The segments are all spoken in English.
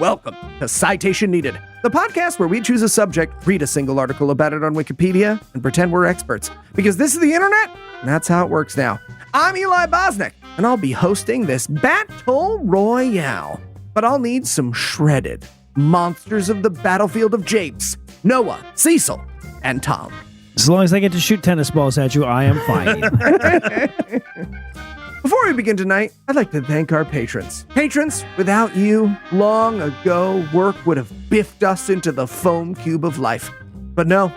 welcome to Citation Needed, the podcast where we choose a subject, read a single article about it on Wikipedia, and pretend we're experts. Because this is the internet, and that's how it works now. I'm Eli Bosnick, and I'll be hosting this Battle Royale. But I'll need some shredded monsters of the battlefield of Japes, Noah, Cecil, and Tom. As long as I get to shoot tennis balls at you, I am fine. Before we begin tonight, I'd like to thank our patrons. Patrons, without you, long ago, work would have biffed us into the foam cube of life. But no,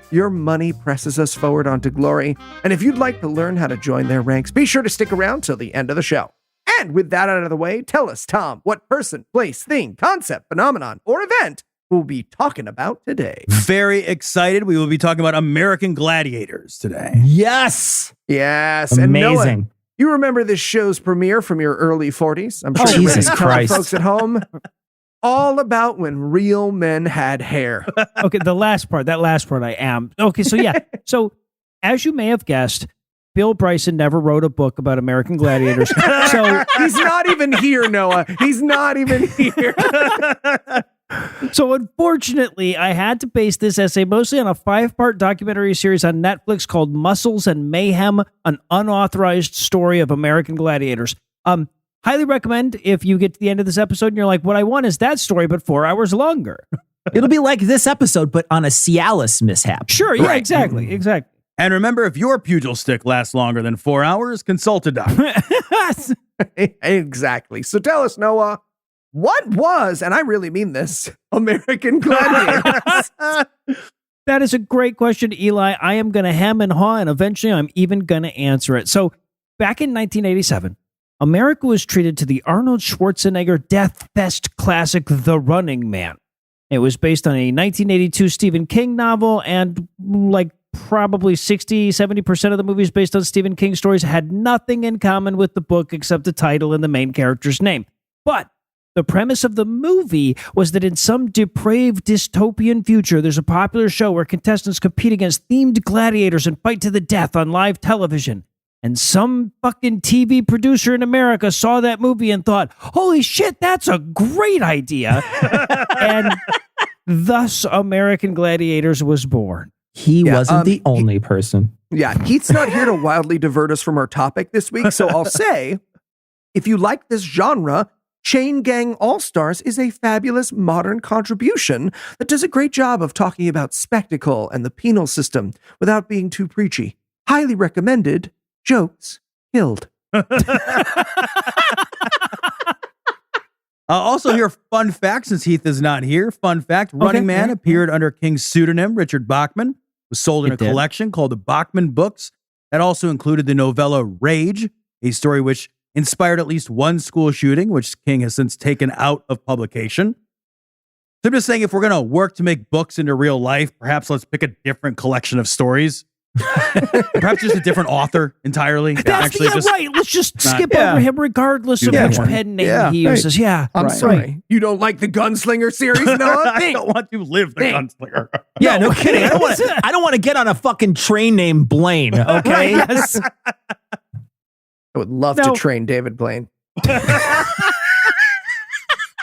your money presses us forward onto glory. And if you'd like to learn how to join their ranks, be sure to stick around till the end of the show. And with that out of the way, tell us, Tom, what person, place, thing, concept, phenomenon, or event we'll be talking about today. Very excited. We will be talking about American Gladiators today. Yes. Yes. Amazing. And Noah, you remember this show's premiere from your early 40s? I'm sure Jesus Christ. Folks at home. All about when real men had hair. Okay, that last part I am. Okay, so yeah. So as you may have guessed, Bill Bryson never wrote a book about American Gladiators. So he's not even here, Noah. He's not even here. So unfortunately, I had to base this essay mostly on a 5-part documentary series on Netflix called Muscles and Mayhem, an unauthorized story of American gladiators. Highly recommend if you get to the end of this episode and you're like, what I want is that story, but 4 hours longer. It'll be like this episode, but on a Cialis mishap. Sure, yeah, Right. exactly. And remember, if your pugil stick lasts longer than 4 hours, consult a doctor. Exactly. So tell us, Noah, what was, and I really mean this, American Gladiators? That is a great question, Eli. I am going to hem and haw, and eventually I'm even going to answer it. So back in 1987, America was treated to the Arnold Schwarzenegger Death Fest classic, The Running Man. It was based on a 1982 Stephen King novel, and like probably 60-70% of the movies based on Stephen King stories had nothing in common with the book except the title and the main character's name. But the premise of the movie was that in some depraved dystopian future, there's a popular show where contestants compete against themed gladiators and fight to the death on live television. And some fucking TV producer in America saw that movie and thought, holy shit, that's a great idea. And thus American Gladiators was born. He wasn't the only person. Yeah, Heath's not here to wildly divert us from our topic this week, so I'll say, if you like this genre, Chain Gang All-Stars is a fabulous modern contribution that does a great job of talking about spectacle and the penal system without being too preachy. Highly recommended. Jokes killed. Also, here, fun fact, since Heath is not here. Fun fact, Running Man appeared under King's pseudonym, Richard Bachman. Was sold in a collection called the Bachman Books. That also included the novella Rage, a story which inspired at least one school shooting, which King has since taken out of publication. So I'm just saying, if we're going to work to make books into real life, perhaps let's pick a different collection of stories. Perhaps just a different author entirely. Right. Let's just skip over him regardless of which pen name he uses. Yeah. I'm sorry. You don't like the Gunslinger series, Noah? I don't want to live the Gunslinger. Yeah, no kidding. I don't want to get on a fucking train named Blaine, okay? Yes. I would love to train David Blaine.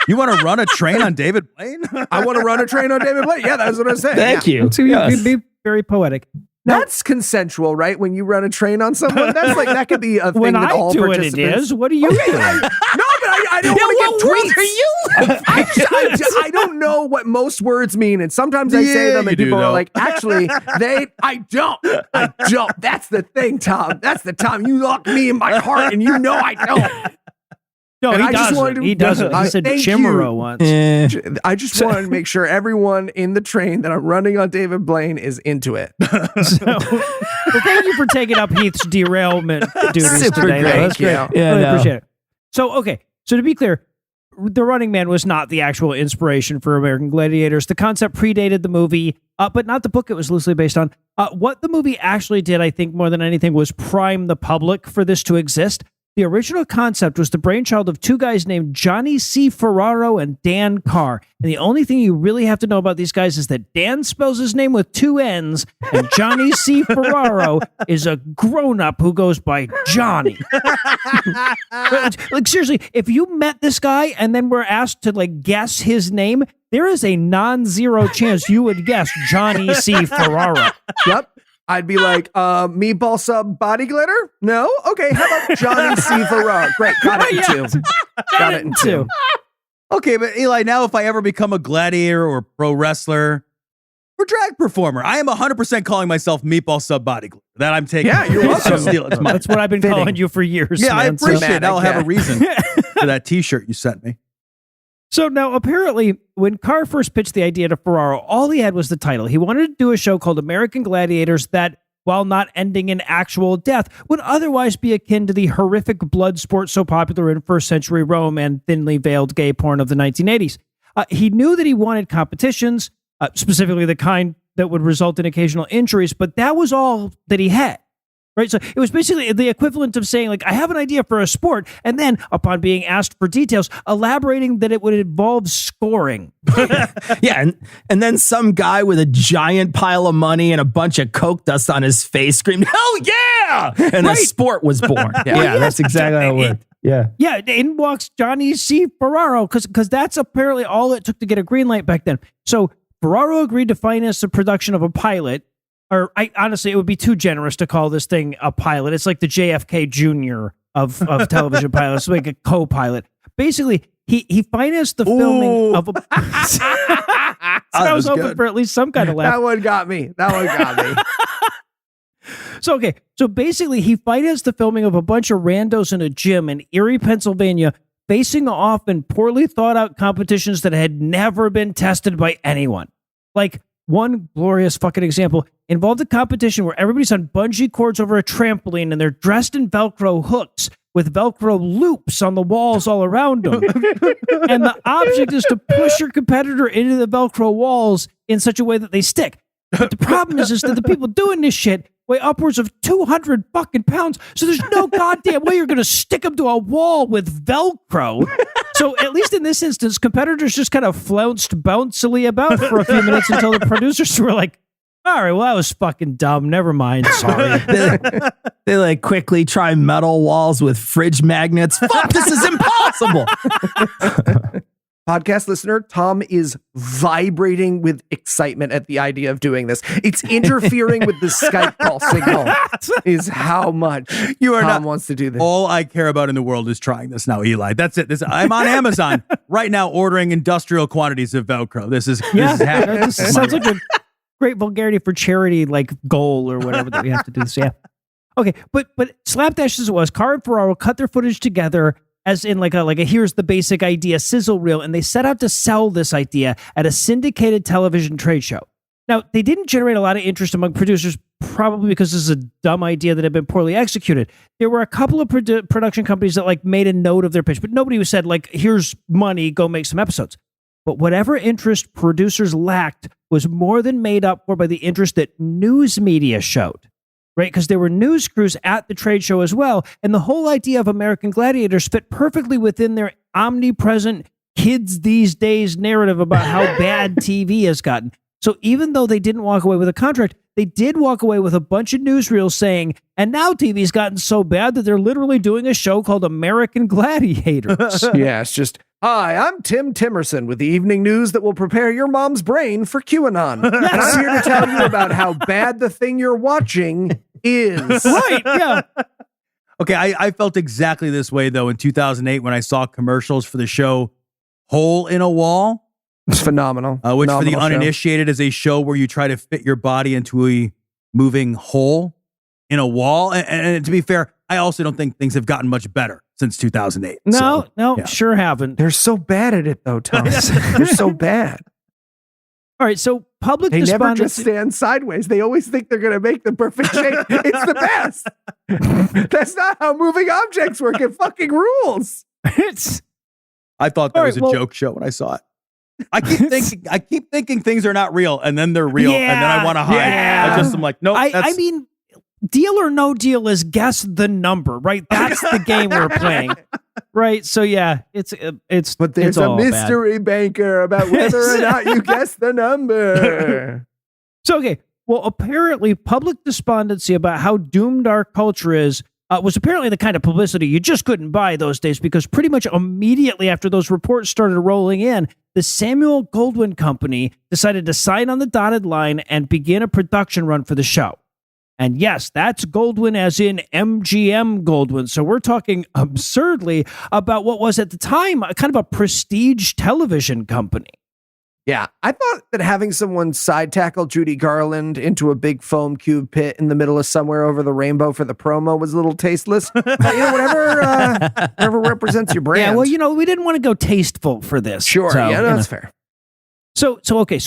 You want to run a train on David Blaine? I want to run a train on David Blaine. Yeah, that's what I'm saying. Thank you. So you'd be very poetic. That's consensual, right? When you run a train on someone, that's like that could be a thing when that I all do it, participants. it is. What are you doing? No, but I don't want to get tweets. I don't know what most words mean, and sometimes I say them, and people are like, "Actually, I don't. That's the thing, Tom. That's the Tom. You lock me in my heart, and you know I don't." No, and he doesn't. He doesn't. He said Chimero once. I just wanted to make sure everyone in the train that I'm running on David Blaine is into it. Well, thank you for taking up Heath's derailment duties Super today. great. That's great. Yeah, really appreciate it. So to be clear, The Running Man was not the actual inspiration for American Gladiators. The concept predated the movie, but not the book it was loosely based on. What the movie actually did, I think, more than anything, was prime the public for this to exist. The original concept was the brainchild of two guys named Johnny C. Ferraro and Dan Carr. And the only thing you really have to know about these guys is that Dan spells his name with two N's, and Johnny C. Ferraro is a grown-up who goes by Johnny. Like, seriously, if you met this guy and then were asked to, like, guess his name, there is a non-zero chance you would guess Johnny C. Ferraro. Yep. I'd be like, meatball sub body glitter? No? Okay, how about Johnny C. Ferraro? Great, got it in two. Got it in two. Okay, but Eli, now if I ever become a gladiator or pro wrestler or drag performer, I am 100% calling myself meatball sub body glitter. That I'm taking. Yeah, you're welcome. That's what I've been calling you for years. Yeah, man, I appreciate it. I'll have a yeah. reason for that t-shirt you sent me. So now, apparently, when Carr first pitched the idea to Ferraro, all he had was the title. He wanted to do a show called American Gladiators that, while not ending in actual death, would otherwise be akin to the horrific blood sport so popular in first century Rome and thinly veiled gay porn of the 1980s. He knew that he wanted competitions, specifically the kind that would result in occasional injuries, but that was all that he had. Right. So it was basically the equivalent of saying, like, I have an idea for a sport. And then upon being asked for details, elaborating that it would involve scoring. Yeah. And then some guy with a giant pile of money and a bunch of coke dust on his face screamed, "Hell yeah!" And a sport was born. Yeah, that's exactly how it worked. Yeah. Yeah. In walks Johnny C. Ferraro because that's apparently all it took to get a green light back then. So Ferraro agreed to finance the production of a pilot. Or honestly, it would be too generous to call this thing a pilot. It's like the JFK Jr. of television pilots, like a co-pilot. Basically, he financed the filming of a... So I was hoping for at least some kind of laugh. That one got me. So basically, he financed the filming of a bunch of randos in a gym in Erie, Pennsylvania, facing off in poorly thought out competitions that had never been tested by anyone. Like, one glorious fucking example involved a competition where everybody's on bungee cords over a trampoline and they're dressed in Velcro hooks with Velcro loops on the walls all around them. And the object is to push your competitor into the Velcro walls in such a way that they stick. But the problem is that the people doing this shit weigh upwards of 200 fucking pounds. So there's no goddamn way you're going to stick them to a wall with Velcro. So at least in this instance, competitors just kind of flounced bouncily about for a few minutes until the producers were like, all right, well, that was fucking dumb. Never mind. Sorry. They like quickly try metal walls with fridge magnets. Fuck, this is impossible. Podcast listener, Tom is vibrating with excitement at the idea of doing this. It's interfering with the Skype call signal is how much Tom wants to do this. All I care about in the world is trying this now, Eli. That's it. I'm on Amazon right now ordering industrial quantities of Velcro. This is happening. That sounds like a great vulgarity for charity, like goal or whatever that we have to do this. Yeah. Okay, but slapdash as it was, Carr and Ferraro cut their footage together as in like a here's the basic idea sizzle reel, and they set out to sell this idea at a syndicated television trade show. Now, they didn't generate a lot of interest among producers, probably because this is a dumb idea that had been poorly executed. There were a couple of production companies that like made a note of their pitch, but nobody who said like, here's money, go make some episodes. But whatever interest producers lacked was more than made up for by the interest that news media showed. Right, because there were news crews at the trade show as well, and the whole idea of American Gladiators fit perfectly within their omnipresent kids these days narrative about how bad TV has gotten. So even though they didn't walk away with a contract, they did walk away with a bunch of newsreels saying, and now TV's gotten so bad that they're literally doing a show called American Gladiators. Yeah, it's just, hi, I'm Tim Timerson with the evening news that will prepare your mom's brain for QAnon. And I'm here to tell you about how bad the thing you're watching is. Right, yeah. Okay, I felt exactly this way, though, in 2008 when I saw commercials for the show Hole in a Wall. It's phenomenal. Which phenomenal for the uninitiated is a show where you try to fit your body into a moving hole in a wall. And to be fair, I also don't think things have gotten much better since 2008. No, yeah. Sure haven't. They're so bad at it, though, Tom. They're so bad. All right, so public They never despondency. just stand sideways. They always think they're going to make the perfect shape. It's the best. That's not how moving objects work. It fucking rules. I thought that was a joke show when I saw it. I keep thinking things are not real, and then they're real, and then I want to hide. Yeah. I'm like, nope. I mean, Deal or No Deal is guess the number, right? That's the game we're playing. Right. So yeah, it's but there's a mystery banker about whether or not you guess the number. So okay, well, apparently public despondency about how doomed our culture is was apparently the kind of publicity you just couldn't buy those days, because pretty much immediately after those reports started rolling in, the Samuel Goldwyn Company decided to sign on the dotted line and begin a production run for the show. And yes, that's Goldwyn as in MGM Goldwyn. So we're talking absurdly about what was at the time kind of a prestige television company. Yeah, I thought that having someone side tackle Judy Garland into a big foam cube pit in the middle of somewhere over the rainbow for the promo was a little tasteless. Whatever represents your brand. Yeah, well, we didn't want to go tasteful for this. Sure, so, yeah, that's fair. So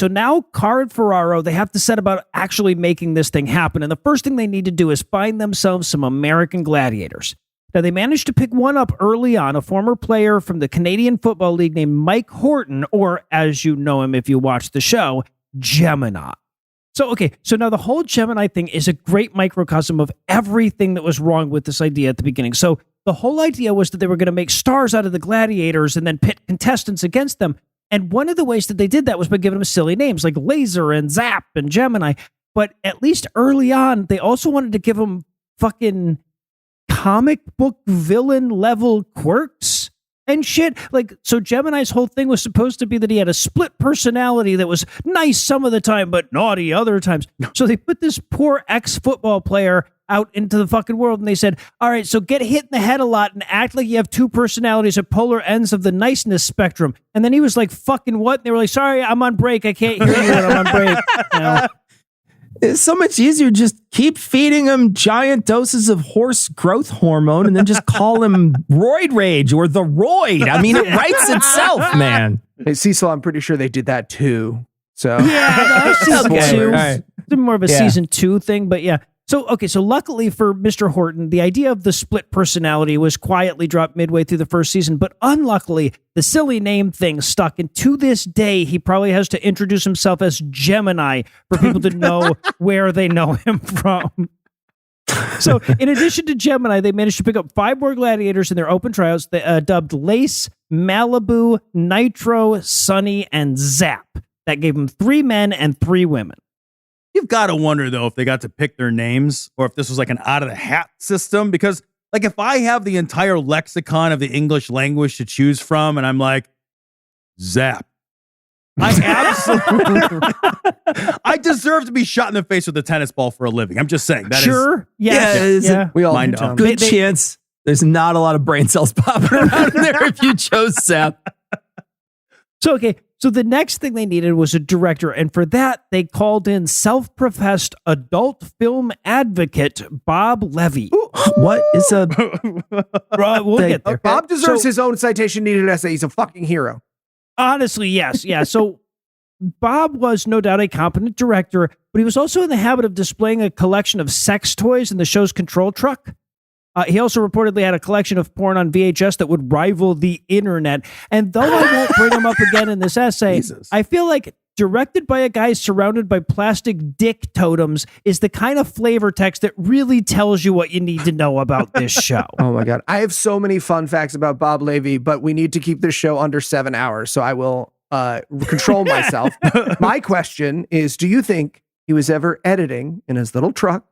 now Carr and Ferraro, they have to set about actually making this thing happen. And the first thing they need to do is find themselves some American gladiators. Now, they managed to pick one up early on, a former player from the Canadian Football League named Mike Horton, or as you know him if you watch the show, Gemini. So now the whole Gemini thing is a great microcosm of everything that was wrong with this idea at the beginning. So the whole idea was that they were going to make stars out of the gladiators and then pit contestants against them. And one of the ways that they did that was by giving them silly names like Laser and Zap and Gemini. But at least early on, they also wanted to give them fucking comic book villain level quirks and shit. Like, so Gemini's whole thing was supposed to be that he had a split personality that was nice some of the time, but naughty other times. So they put this poor ex-football player out into the fucking world, and they said, all right, so get hit in the head a lot and act like you have two personalities at polar ends of the niceness spectrum. And then he was like, fucking what? And they were like, sorry, I'm on break. I can't hear you when I'm on break. You know? It's so much easier. Just keep feeding him giant doses of horse growth hormone and then just call him Roid Rage or the Roid. I mean, it writes itself, man. Hey, Cecil, I'm pretty sure they did that too. So yeah, season okay. 2. Right. It's more of a season 2 thing, but yeah. So luckily for Mr. Horton, the idea of the split personality was quietly dropped midway through the first season, but unluckily, the silly name thing stuck, and to this day, he probably has to introduce himself as Gemini for people to know where they know him from. So, in addition to Gemini, they managed to pick up 5 more gladiators in their open tryouts, dubbed Lace, Malibu, Nitro, Sunny, and Zap. That gave them 3 men and 3 women. You've got to wonder, though, if they got to pick their names or if this was like an out-of-the-hat system. Because, like, if I have the entire lexicon of the English language to choose from and I'm like, Zap, I absolutely... I deserve to be shot in the face with a tennis ball for a living. I'm just saying. That sure. Yeah. We all mind do, Tom. Good chance there's not a lot of brain cells popping around in there if you chose Zap. So the next thing they needed was a director, and for that, they called in self-professed adult film advocate Bob Levy. What is a... We'll get there. Bob deserves his own citation needed essay. He's a fucking hero. Honestly, yes. Yeah, so Bob was no doubt a competent director, but he was also in the habit of displaying a collection of sex toys in the show's control truck. He also reportedly had a collection of porn on VHS that would rival the internet. And though I won't bring him up again in this essay, I feel like directed by a guy surrounded by plastic dick totems is the kind of flavor text that really tells you what you need to know about this show. Oh my God. I have so many fun facts about Bob Levy, but we need to keep this show under 7 hours. So I will control myself. My question is, do you think he was ever editing in his little truck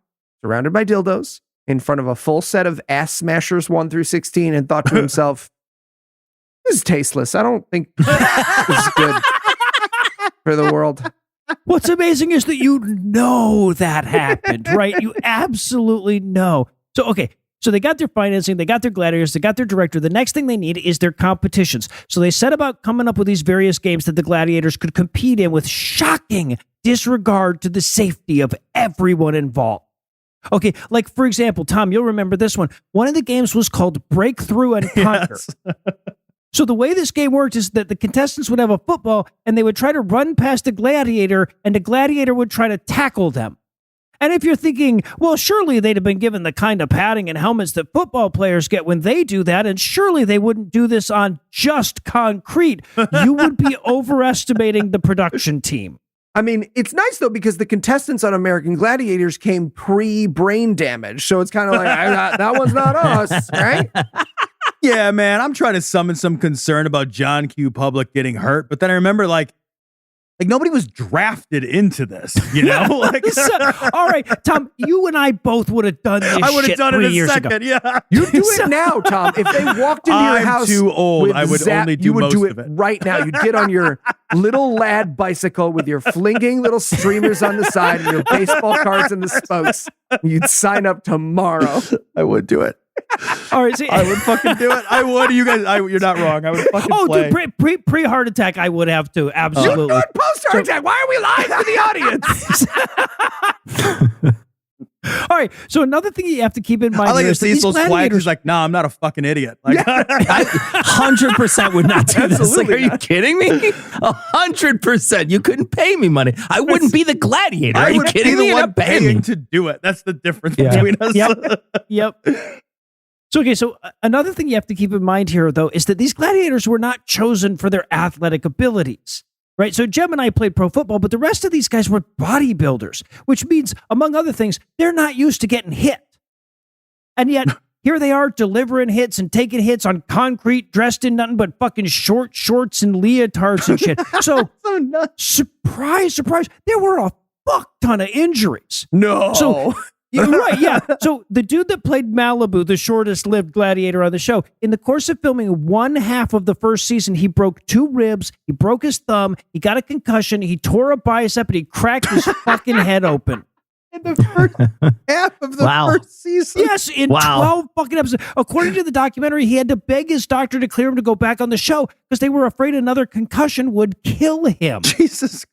surrounded by dildos in front of a full set of Ass Smashers 1 through 16 and thought to himself, this is tasteless. I don't think this is good for the world. What's amazing is that you know that happened, right? You absolutely know. So they got their financing, they got their gladiators, they got their director. The next thing they need is their competitions. So they set about coming up with these various games that the gladiators could compete in with shocking disregard to the safety of everyone involved. Okay, like for example, Tom, you'll remember this one. One of the games was called Breakthrough and Conquer. Yes. So the way this game worked is that the contestants would have a football and they would try to run past a gladiator and the gladiator would try to tackle them. And if you're thinking, well, surely they'd have been given the kind of padding and helmets that football players get when they do that, and surely they wouldn't do this on just concrete, you would be overestimating the production team. I mean, it's nice though because the contestants on American Gladiators came pre-brain damage, so it's kind of like that one's not us, right? Yeah, man. I'm trying to summon some concern about John Q. Public getting hurt, but then I remember like nobody was drafted into this, you know? All right, Tom, you and I both would have done this. I would have done it in a second. Ago. Yeah, you do it now, Tom. If they walked into your house, too old. I would only do you would most do it of it right now. You'd get on your little lad bicycle with your flinging little streamers on the side and your baseball cards in the spokes. You'd sign up tomorrow. I would do it. All right, see, I would fucking do it. I would. You guys, you're not wrong. I would fucking play. Dude, pre heart attack, I would have to absolutely. You do it post heart attack. Why are we lying to the audience? All right, so another thing you have to keep in mind. I like here to see Cecil's quiet. He's like, "Nah, I'm not a fucking idiot." Like, I 100% would not do this. Like, are you kidding me? 100%. You couldn't pay me money. I wouldn't be the gladiator. Are you kidding me? You're not paying me to do it. That's the difference between us. Yep. So another thing you have to keep in mind here, though, is that these gladiators were not chosen for their athletic abilities. Right, so Jem and I played pro football, but the rest of these guys were bodybuilders, which means, among other things, they're not used to getting hit. And yet, here they are delivering hits and taking hits on concrete, dressed in nothing but fucking short shorts and leotards and shit. So surprise, there were a fuck ton of injuries. No. So you're right, yeah. So the dude that played Malibu, the shortest lived gladiator on the show, in the course of filming one half of the first season, he broke 2 ribs, he broke his thumb, he got a concussion, he tore a bicep, and he cracked his fucking head open. In the first half of the first season? Yes, in 12 fucking episodes. According to the documentary, he had to beg his doctor to clear him to go back on the show because they were afraid another concussion would kill him. Jesus Christ.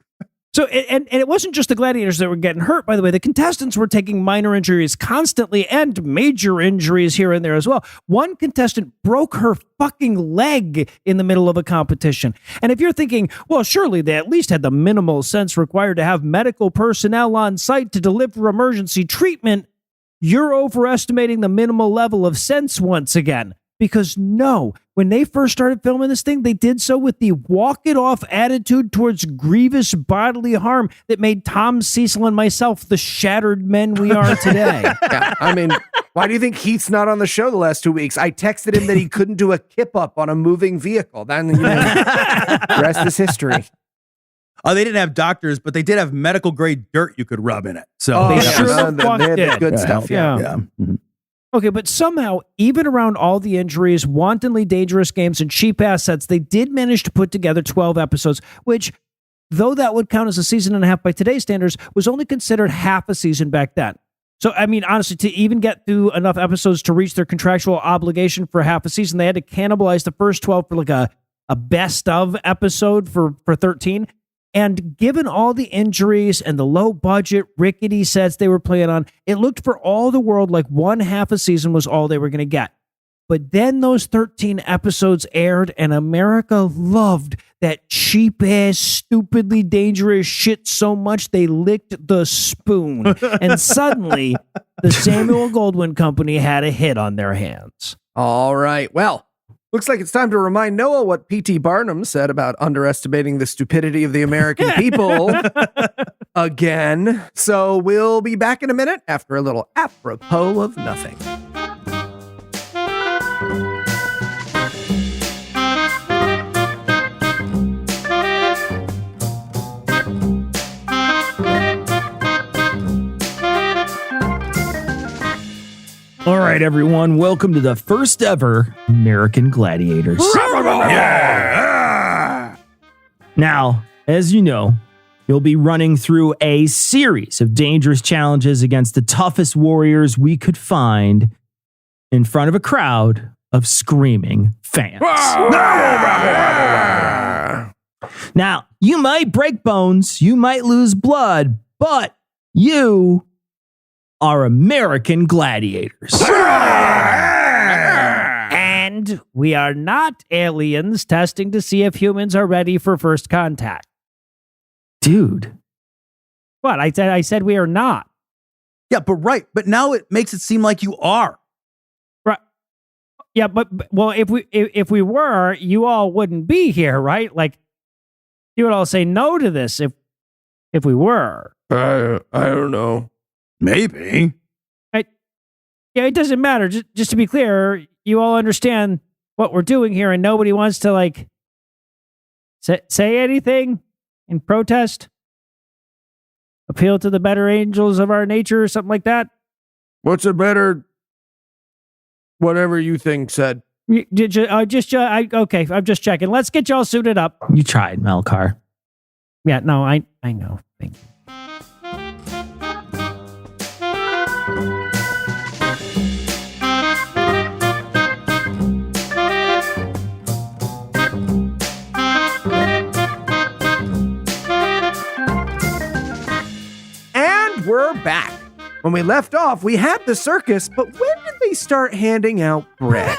So, and it wasn't just the gladiators that were getting hurt, by the way. The contestants were taking minor injuries constantly and major injuries here and there as well. One contestant broke her fucking leg in the middle of a competition. And if you're thinking, well, surely they at least had the minimal sense required to have medical personnel on site to deliver emergency treatment, you're overestimating the minimal level of sense once again. Because no, when they first started filming this thing, they did so with the walk-it-off attitude towards grievous bodily harm that made Tom, Cecil, and myself the shattered men we are today. Yeah, I mean, why do you think Heath's not on the show the last 2 weeks? I texted him that he couldn't do a kip-up on a moving vehicle. Then, the rest is history. Oh, they didn't have doctors, but they did have medical-grade dirt you could rub in it. So they sure they had good stuff. Yeah. Mm-hmm. Okay, but somehow, even around all the injuries, wantonly dangerous games, and cheap assets, they did manage to put together 12 episodes, which, though that would count as a season and a half by today's standards, was only considered half a season back then. So, I mean, honestly, to even get through enough episodes to reach their contractual obligation for half a season, they had to cannibalize the first 12 for like a best of episode for 13. And given all the injuries and the low budget, rickety sets they were playing on, it looked for all the world like one half a season was all they were going to get. But then those 13 episodes aired, and America loved that cheap-ass, stupidly dangerous shit so much they licked the spoon. And suddenly, the Samuel Goldwyn Company had a hit on their hands. All right. Well, looks like it's time to remind Noah what P.T. Barnum said about underestimating the stupidity of the American people again. So we'll be back in a minute after a little apropos of nothing. All right, everyone. Welcome to the first ever American Gladiators. Yeah. Now, as you know, you'll be running through a series of dangerous challenges against the toughest warriors we could find in front of a crowd of screaming fans. Now, you might break bones, you might lose blood, but you are American gladiators. And we are not aliens testing to see if humans are ready for first contact. Dude. What? I said we are not. Yeah, but now it makes it seem like you are. Right. Yeah, but well, if we were, you all wouldn't be here, right? Like, you would all say no to this if if we were. I don't know. Maybe. Yeah, it doesn't matter. Just to be clear, you all understand what we're doing here, and nobody wants to like say anything in protest, appeal to the better angels of our nature, or something like that. What's a better whatever you think said? Okay, I'm just checking. Let's get y'all suited up. You tried, Melkar. Yeah, no, I know. Thank you. And we're back. When we left off, we had the circus, but when did they start handing out bread?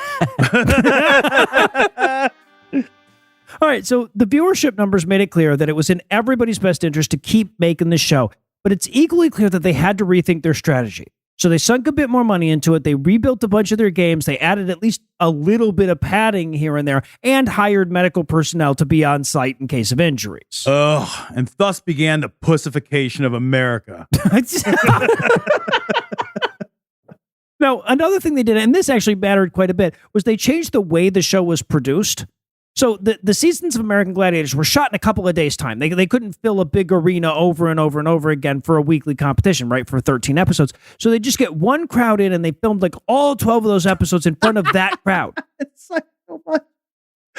All right, so the viewership numbers made it clear that it was in everybody's best interest to keep making the show, but it's equally clear that they had to rethink their strategy. So they sunk a bit more money into it. They rebuilt a bunch of their games. They added at least a little bit of padding here and there and hired medical personnel to be on site in case of injuries. And thus began the pussification of America. Now, another thing they did, and this actually mattered quite a bit, was they changed the way the show was produced. So the seasons of American Gladiators were shot in a couple of days' time. They couldn't fill a big arena over and over and over again for a weekly competition, right, for 13 episodes. So they just get one crowd in, and they filmed like all 12 of those episodes in front of that crowd. It's like so much.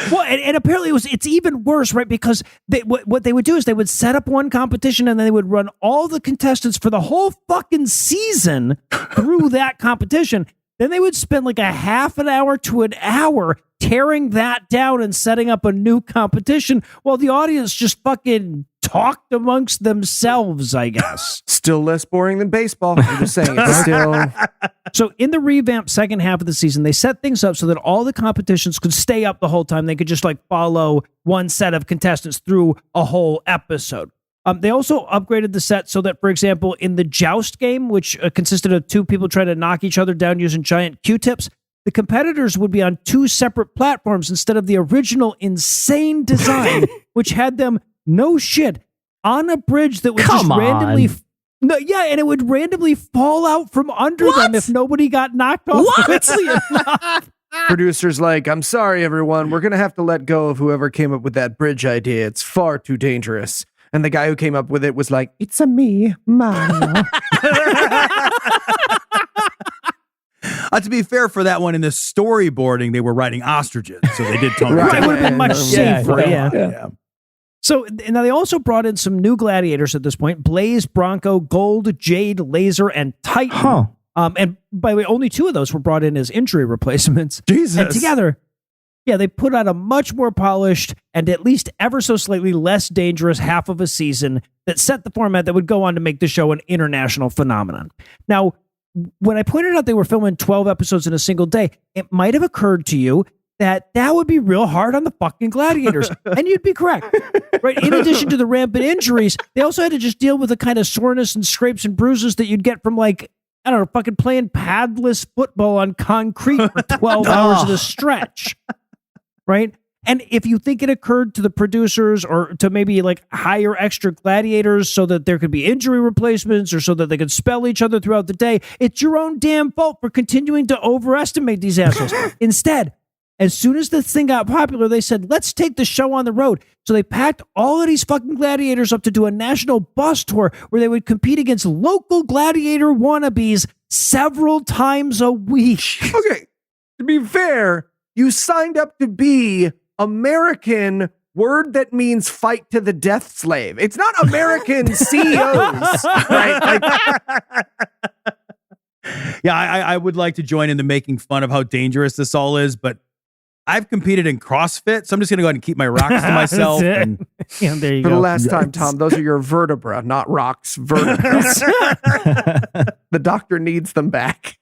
Well, and apparently it's even worse, right? Because what they would do is they would set up one competition, and then they would run all the contestants for the whole fucking season through that competition. Then they would spend like a half an hour to an hour tearing that down and setting up a new competition while the audience just fucking talked amongst themselves, I guess. Still less boring than baseball. I'm just saying it's still. So in the revamped second half of the season, they set things up so that all the competitions could stay up the whole time. They could just like follow one set of contestants through a whole episode. They also upgraded the set so that, for example, in the joust game, which consisted of two people trying to knock each other down using giant Q-tips, the competitors would be on two separate platforms instead of the original insane design, which had them, no shit, on a bridge that would randomly... and it would randomly fall out from under them if nobody got knocked off quickly enough. Producers like, I'm sorry, everyone. We're going to have to let go of whoever came up with that bridge idea. It's far too dangerous. And the guy who came up with it was like, it's a me, Mario. To be fair for that one, in the storyboarding, they were riding ostriches. So they did tone it Right, down. it would have been much safer. Yeah. So now they also brought in some new gladiators at this point: Blaze, Bronco, Gold, Jade, Laser, and Titan. Huh. And by the way, only two of those were brought in as injury replacements. Jesus. And together, they put out a much more polished and at least ever so slightly less dangerous half of a season that set the format that would go on to make the show an international phenomenon. Now, when I pointed out they were filming 12 episodes in a single day, it might have occurred to you that would be real hard on the fucking Gladiators. And you'd be correct. Right? In addition to the rampant injuries, they also had to just deal with the kind of soreness and scrapes and bruises that you'd get from, like, I don't know, fucking playing padless football on concrete for 12 hours at a stretch. Right? And if you think it occurred to the producers or to maybe like hire extra gladiators so that there could be injury replacements or so that they could spell each other throughout the day, it's your own damn fault for continuing to overestimate these assholes. Instead, as soon as this thing got popular, they said, let's take the show on the road. So they packed all of these fucking gladiators up to do a national bus tour where they would compete against local gladiator wannabes several times a week. Okay, to be fair, you signed up to be American, word that means fight to the death slave. It's not American CEOs, right? I would like to join in the making fun of how dangerous this all is, but I've competed in CrossFit, so I'm just going to go ahead and keep my rocks to myself. And there you For go. the last time, Tom, those are your vertebra, not rocks. Vertebra. The doctor needs them back.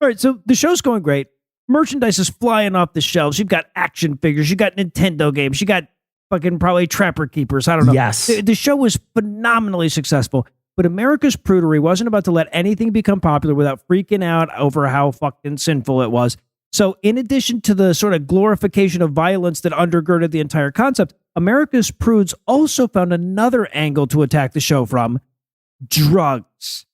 All right, so the show's going great. Merchandise is flying off the shelves. You've got action figures. You got Nintendo games. You got fucking probably Trapper Keepers. I don't know. Yes. The show was phenomenally successful, but America's prudery wasn't about to let anything become popular without freaking out over how fucking sinful it was. So in addition to the sort of glorification of violence that undergirded the entire concept, America's Prudes also found another angle to attack the show from: drugs.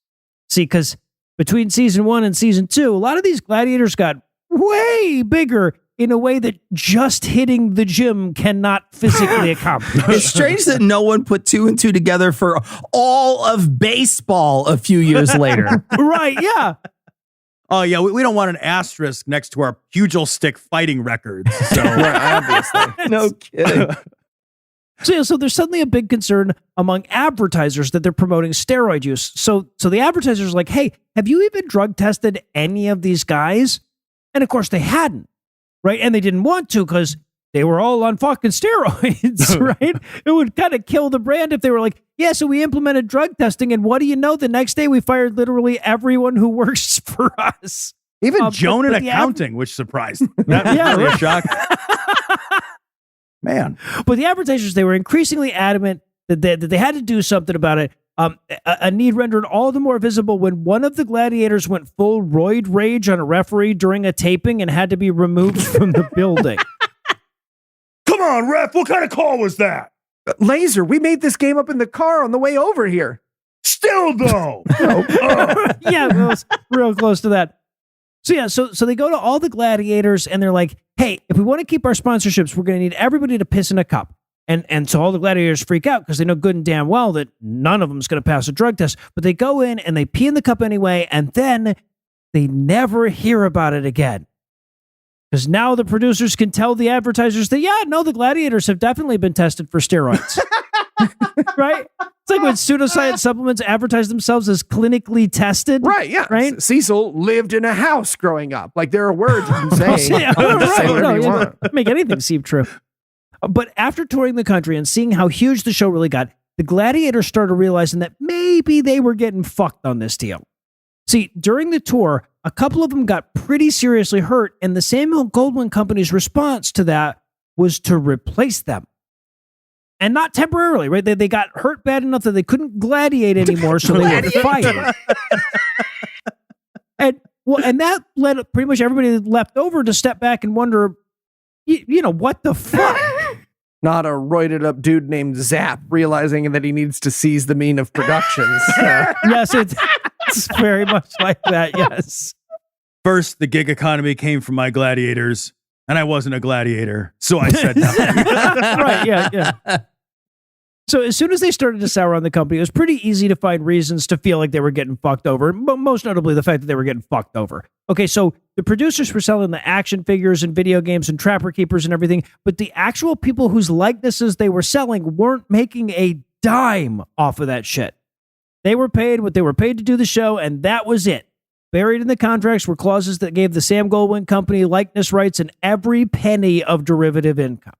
See, because between season 1 and season 2, a lot of these gladiators got way bigger in a way that just hitting the gym cannot physically accomplish. It's strange that no one put 2 and 2 together for all of baseball a few years later. Right, yeah. Oh, yeah, we don't want an asterisk next to our pugil stick fighting records. So, obviously. No kidding. So there's suddenly a big concern among advertisers that they're promoting steroid use. So the advertisers are like, hey, have you even drug tested any of these guys? And of course they hadn't, right? And they didn't want to because they were all on fucking steroids, right? It would kind of kill the brand if they were like, yeah, so we implemented drug testing, and what do you know? The next day we fired literally everyone who works for us. Even Joan in accounting, which surprised me. That was really a shock. Man. But the advertisers, they were increasingly adamant that they had to do something about it. A need rendered all the more visible when one of the gladiators went full roid rage on a referee during a taping and had to be removed from the building. Come on, ref. What kind of call was that? Laser, we made this game up in the car on the way over here. Still, though. Yeah, it was real close to that. So they go to all the gladiators and they're like, hey, if we want to keep our sponsorships, we're going to need everybody to piss in a cup. And so all the gladiators freak out because they know good and damn well that none of them is going to pass a drug test. But they go in and they pee in the cup anyway, and then they never hear about it again. Because now the producers can tell the advertisers that, yeah, no, the gladiators have definitely been tested for steroids. Right? It's like when pseudoscience supplements advertise themselves as clinically tested. Right, yeah. Right? Cecil lived in a house growing up. Like, there are words you can say. Yeah, Say whatever you want. Make anything seem true. But after touring the country and seeing how huge the show really got, the gladiators started realizing that maybe they were getting fucked on this deal. See, during the tour, a couple of them got pretty seriously hurt, and the Samuel Goldwyn Company's response to that was to replace them. And not temporarily, right? They got hurt bad enough that they couldn't gladiate anymore, so they were fired. And that led pretty much everybody left over to step back and wonder, you know, what the fuck? Not a roided up dude named Zap realizing that he needs to seize the mean of productions. Yes, it's very much like that, yes. First, the gig economy came from my gladiators, and I wasn't a gladiator, so I said nothing. Right, yeah. So as soon as they started to sour on the company, it was pretty easy to find reasons to feel like they were getting fucked over, but most notably the fact that they were getting fucked over. Okay, so the producers were selling the action figures and video games and Trapper Keepers and everything, but the actual people whose likenesses they were selling weren't making a dime off of that shit. They were paid what they were paid to do the show, and that was it. Buried in the contracts were clauses that gave the Sam Goldwyn Company likeness rights and every penny of derivative income.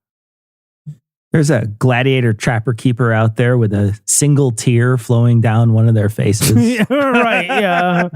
There's a gladiator trapper keeper out there with a single tear flowing down one of their faces. Yeah, right, yeah.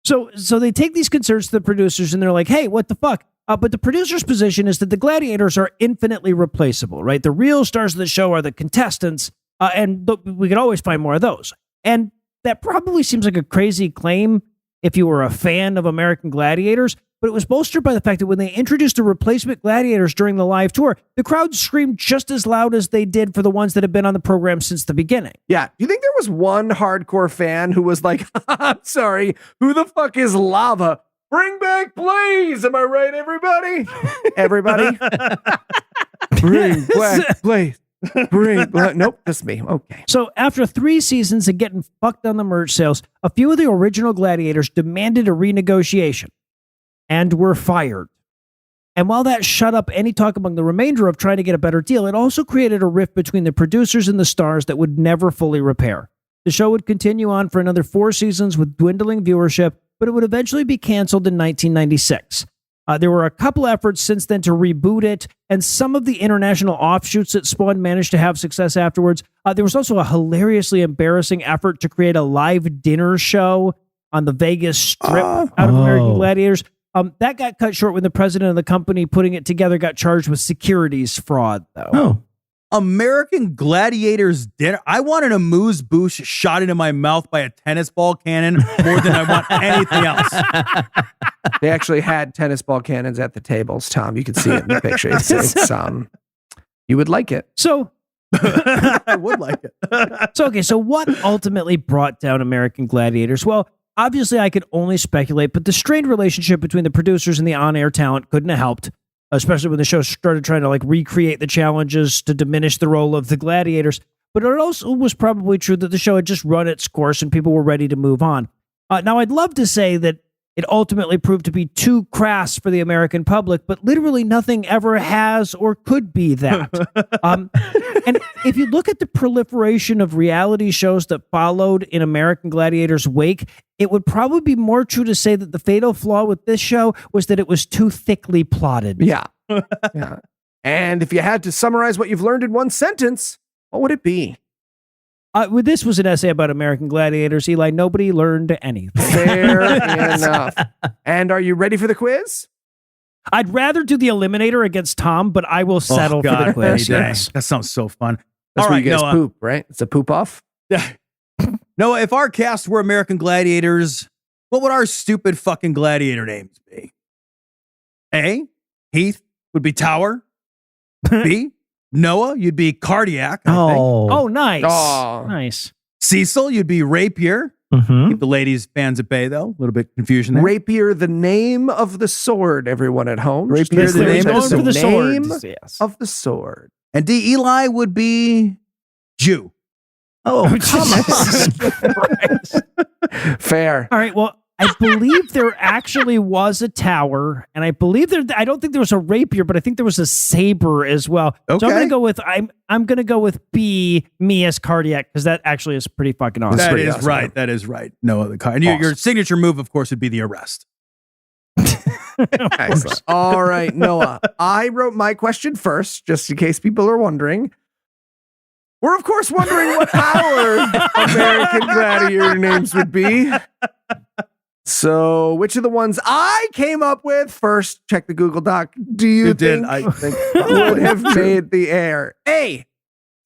So they take these concerns to the producers and they're like, hey, what the fuck? But the producer's position is that the gladiators are infinitely replaceable, right? The real stars of the show are the contestants, and we could always find more of those. And that probably seems like a crazy claim if you were a fan of American Gladiators, but it was bolstered by the fact that when they introduced the replacement gladiators during the live tour, the crowd screamed just as loud as they did for the ones that had been on the program since the beginning. Yeah. Do you think there was one hardcore fan who was like, I'm sorry, who the fuck is lava? Bring back Blaze. Am I right, everybody? Everybody? Bring back Blaze. Nope, that's me. Okay. So after 3 seasons of getting fucked on the merch sales, a few of the original gladiators demanded a renegotiation and were fired. And while that shut up any talk among the remainder of trying to get a better deal, it also created a rift between the producers and the stars that would never fully repair. The show would continue on for another 4 seasons with dwindling viewership, but it would eventually be canceled in 1996. There were a couple efforts since then to reboot it, and some of the international offshoots that spawned managed to have success afterwards. There was also a hilariously embarrassing effort to create a live dinner show on the Vegas Strip out of American Gladiators. That got cut short when the president of the company putting it together got charged with securities fraud, though. Oh. American Gladiators dinner. I wanted a amuse-bouche shot into my mouth by a tennis ball cannon more than I want anything else. They actually had tennis ball cannons at the tables, Tom. You can see it in the picture. It's you would like it. So I would like it. So what ultimately brought down American Gladiators? Well, obviously I could only speculate, but the strained relationship between the producers and the on-air talent couldn't have helped, especially when the show started trying to recreate the challenges to diminish the role of the gladiators. But it also was probably true that the show had just run its course and people were ready to move on. Now, I'd love to say that it ultimately proved to be too crass for the American public, but literally nothing ever has or could be that. And if you look at the proliferation of reality shows that followed in American Gladiators' wake, it would probably be more true to say that the fatal flaw with this show was that it was too thickly plotted. Yeah. Yeah. And if you had to summarize what you've learned in one sentence, what would it be? This was an essay about American Gladiators, Eli. Nobody learned anything. Fair enough. And are you ready for the quiz? I'd rather do the eliminator against Tom, but I will settle for the quiz. Yes. That sounds so fun. That's All where right, you guys Noah. poop, right? It's a poop off. Noah, if our cast were American Gladiators, what would our stupid fucking gladiator names be? A, Heath would be Tower. B, Noah, you'd be Cardiac. I think. Oh, nice. Oh. Nice. Cecil, you'd be Rapier. Mhm. Keep the ladies' fans at bay, though. A little bit confusion there. Rapier, the name of the sword, everyone at home. Rapier, Just the literally name says Going for the sword. name Yes. of the sword. And D, Eli would be Jew. Oh, come on. Fair. All right. Well, I believe there actually was a tower, and I believe I don't think there was a rapier, but I think there was a saber as well. So I'm Okay. gonna go with I'm gonna go with B, me as Cardiac, because that actually is pretty fucking awesome. That pretty is awesome. right. That is right. Noah the car. And your signature move, of course, would be the arrest. Excellent. All right, Noah. I wrote my question first, just in case people are wondering. We're, of course, wondering what our American Gladiator names would be. So, which of the ones I came up with first, check the Google Doc, do you think I think would have made the air? A,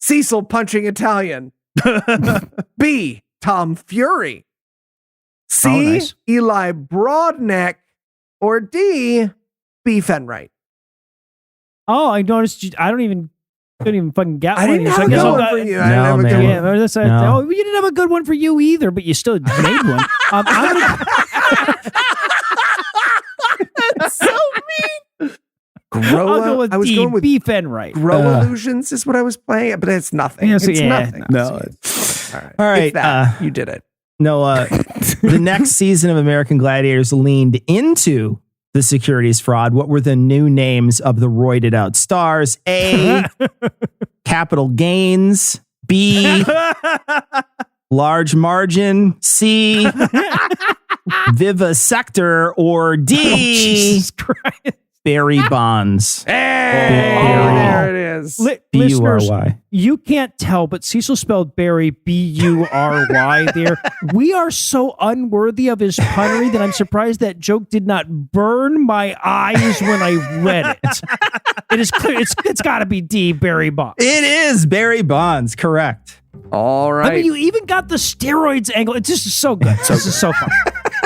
Cecil punching Italian. B, Tom Fury. C, Oh, nice. Eli Broadneck. Or D, B, Fenright. Oh, I noticed. I couldn't even fucking get I one. didn't So have a guess good I'll one go- for you. I No, didn't have a good man. one. Yeah, that's No. you didn't have a good one for you either, but you still made one. I'm gonna, I'll go with I was D, going with B, Fenright. Grow Illusions is what I was playing, but it's nothing. Yeah, It's so, yeah, nothing. no. All right. All right, It's that. You did it. Noah, the next season of American Gladiators leaned into the securities fraud. What were the new names of the roided out stars? A, Capital Gains. B, Large Margin. C, Vivisector. Or D, Jesus Christ. Barry Bonds. Hey, Oh. there it is. Listeners, B-U-R-Y. you can't tell, but Cecil spelled Barry B-U-R-Y there. We are so unworthy of his punnery that I'm surprised that joke did not burn my eyes when I read it. It is clear. It's got to be D, Barry Bonds. It is Barry Bonds, correct. All right. I mean, you even got the steroids angle. It's just so good. This is so fun.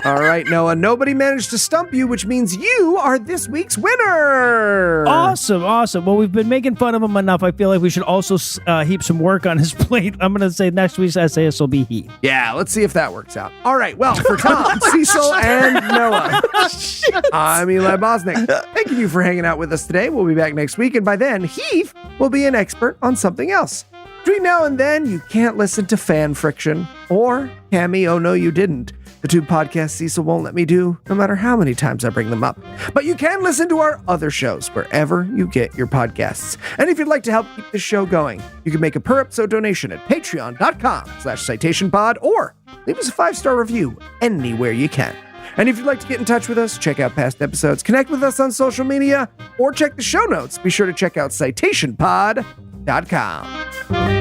All right, Noah. Nobody managed to stump you, which means you are this week's winner. Awesome. Well, we've been making fun of him enough. I feel like we should also heap some work on his plate. I'm going to say next week's essayist will be he. Yeah, let's see if that works out. All right. Well, for Tom, Cecil, and Noah, I'm Eli Bosnick. Thanking you for hanging out with us today. We'll be back next week, and by then, Heath will be an expert on something else. Between now and then, you can't listen to Fan Friction or Cammy, Oh No You Didn't. The two podcasts Cecil won't let me do, no matter how many times I bring them up. But you can listen to our other shows wherever you get your podcasts. And if you'd like to help keep the show going, you can make a per-episode donation at patreon.com/citationpod or leave us a 5-star review anywhere you can. And if you'd like to get in touch with us, check out past episodes, connect with us on social media, or check the show notes, be sure to check out citationpod.com.